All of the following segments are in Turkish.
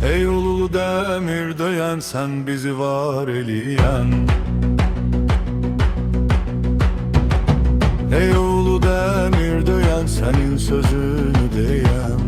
Ey ulu demir döyen, sen bizi var eleyen. Ey ulu demir döyen, senin sözünü diyen.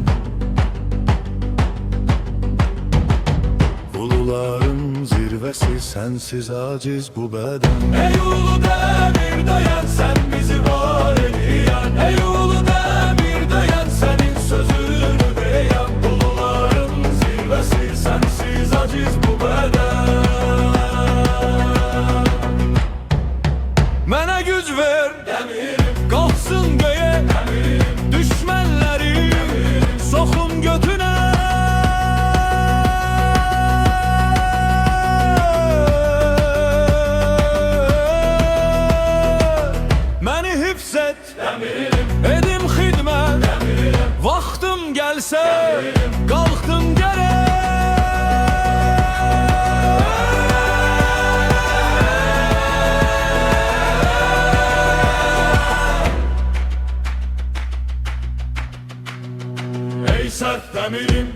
Uluların zirvesi, sensiz aciz bu beden. Ey ulu demir döyen, sen bizi var eleyen. Ey ulu demir döyen, senin sözünü diyen. Uluların zirvesi, sensiz aciz bu beden. Mənə güc ver, Demirim, qalxsın göyə, demirim, düşmənləri soxum götünə. Məni hifz et, demirim, edim xidmət, demirim, vaxtım gəlsə, qalxdım gərək. Ey sert demirim,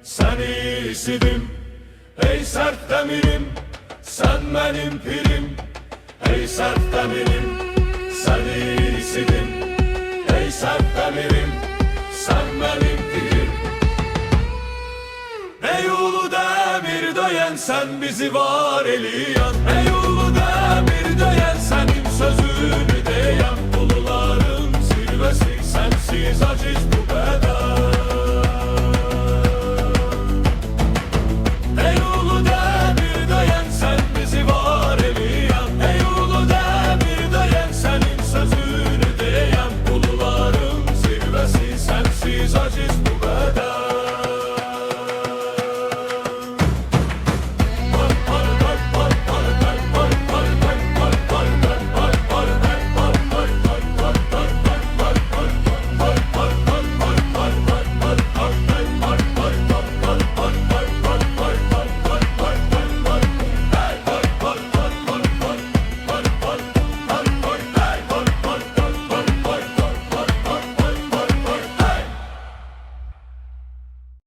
seni isidim. Ey sert demirim, sen benim pirim. Ey sert demirim, seni isidim. Ey sert demirim, sen benim pirim. Ey ulu demir döyen, sen bizi var eleyen. Ey ulu demir döyen, senin sözünü